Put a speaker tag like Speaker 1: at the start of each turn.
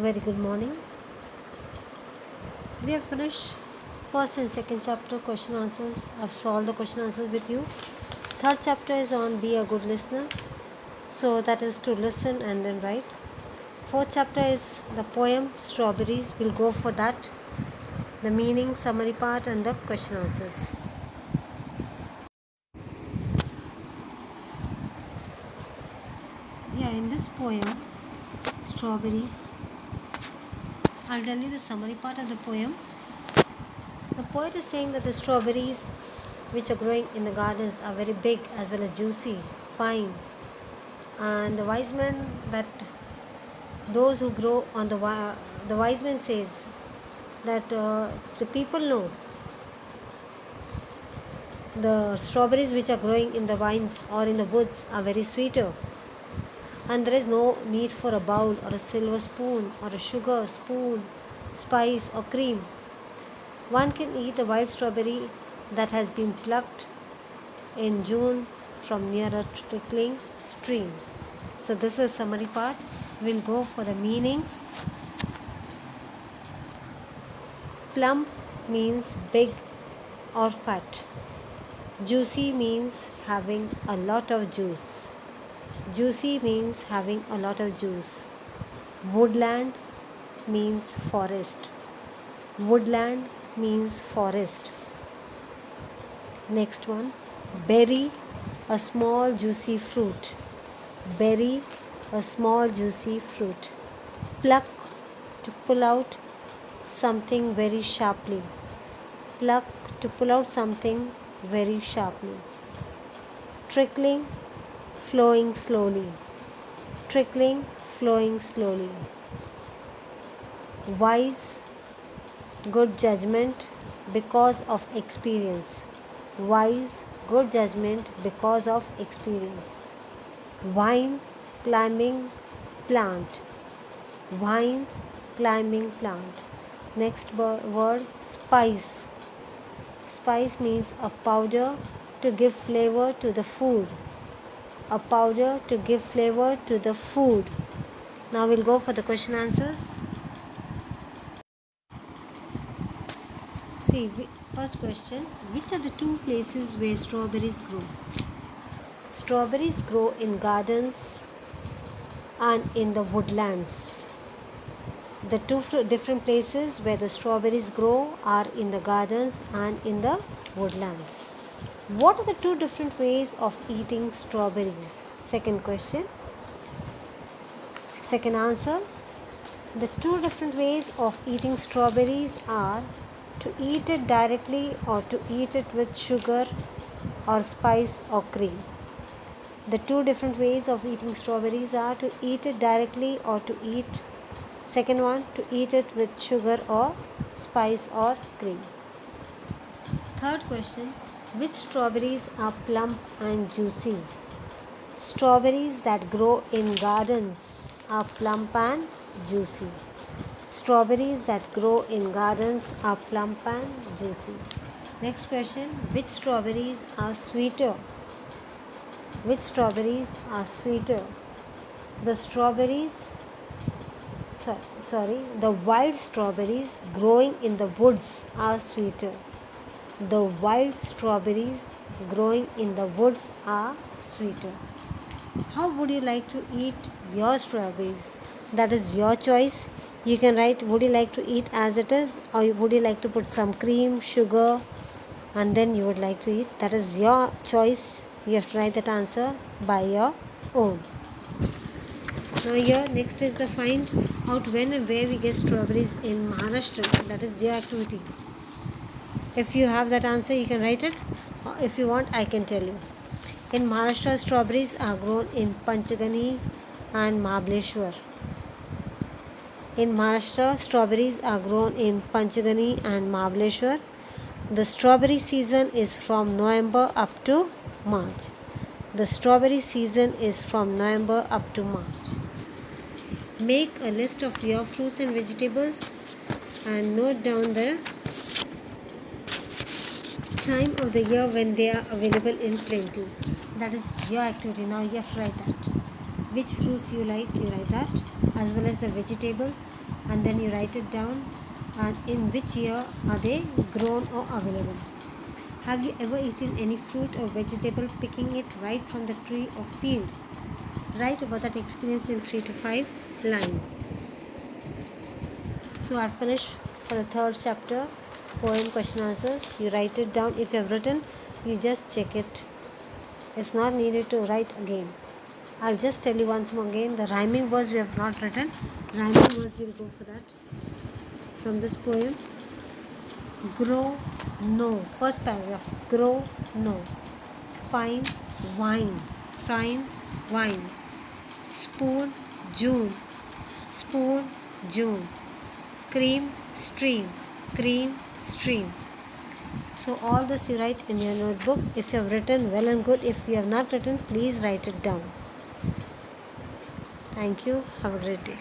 Speaker 1: Very good morning. We have finished first and second chapter question answers. I've solved the question answers with you. Third chapter is on be a good listener. So that is to listen and then write. Fourth chapter is the poem Strawberries. We'll go for that. The meaning, summary part and the question answers. Yeah, in this poem, Strawberries, I'll tell you the summary part of the poem. The poet is saying that the strawberries which are growing in the gardens are very big as well as juicy, fine. And the wise man that those who grow on the wise man says that the people know the strawberries which are growing in the vines or in the woods are very sweeter, and there is no need for a bowl or a silver spoon or a sugar spoon, spice or cream. One can eat a wild strawberry that has been plucked in June from near a trickling stream. So this is summary part. We'll go for the meanings. Plump means big or fat. Juicy means having a lot of juice. Juicy means having a lot of juice. Woodland means forest. Woodland means forest. Next one, berry, a small juicy fruit. Berry, a small juicy fruit. Pluck, to pull out something very sharply. Pluck, to pull out something very sharply. Trickling, flowing slowly. Trickling, flowing slowly. Wise, good judgment because of experience. Wise, good judgment because of experience. Vine, climbing plant. Vine, climbing plant. Next word, spice. Spice means a powder to give flavor to the food. A powder to give flavor to the food. Now we'll go for the question answers. See, first question, which are the two places where strawberries grow? Strawberries grow in gardens and in the woodlands. The two different places where the strawberries grow are in the gardens and in the woodlands. What are the two different ways of eating strawberries? Second question. Second answer. The two different ways of eating strawberries are to eat it directly or to eat it with sugar or spice or cream. The two different ways of eating strawberries are to eat it directly or to eat, second one, to eat it with sugar or spice or cream. Third question, which strawberries are plump and juicy? Strawberries that grow in gardens are plump and juicy. Strawberries that grow in gardens are plump and juicy. Next question, which strawberries are sweeter? Which strawberries are sweeter? The wild strawberries growing in the woods are sweeter. The wild strawberries growing in the woods are sweeter. How would you like to eat your strawberries? That is your choice. You can write, would you like to eat as it is, or would you like to put some cream, sugar, and then you would like to eat? That is your choice. You have to write that answer by your own. Now here next is the find out when and where we get strawberries in Maharashtra. That is your activity. If you have that answer, you can write it. Or if you want, I can tell you. In Maharashtra, strawberries are grown in Panchgani and Mahabaleshwar. In Maharashtra, strawberries are grown in Panchgani and Mahabaleshwar. The strawberry season is from November up to March. The strawberry season is from November up to March. Make a list of your fruits and vegetables and note down the time of the year when they are available in plenty. That is your activity. Now you have to write that. Which fruits you like, you write that. as well as the vegetables, and then you write it down and in which year are they grown or available. Have you ever eaten any fruit or vegetable picking it right from the tree or field? Write about that experience in 3 to 5 lines. So I finished for the third chapter, poem question answers. You write it down. If you have written, you just check it. It's not needed to write again. I'll just tell you once more again, the rhyming words we have not written. Rhyming words, we'll go for that. From this poem, grow, no. First paragraph, grow, no. Fine, wine. Fine, wine. Spoon, June. Spoon, June. Cream, stream. Cream, stream. So all this you write in your notebook. If you have written, well and good. If you have not written, please write it down. Thank you. Have a great day.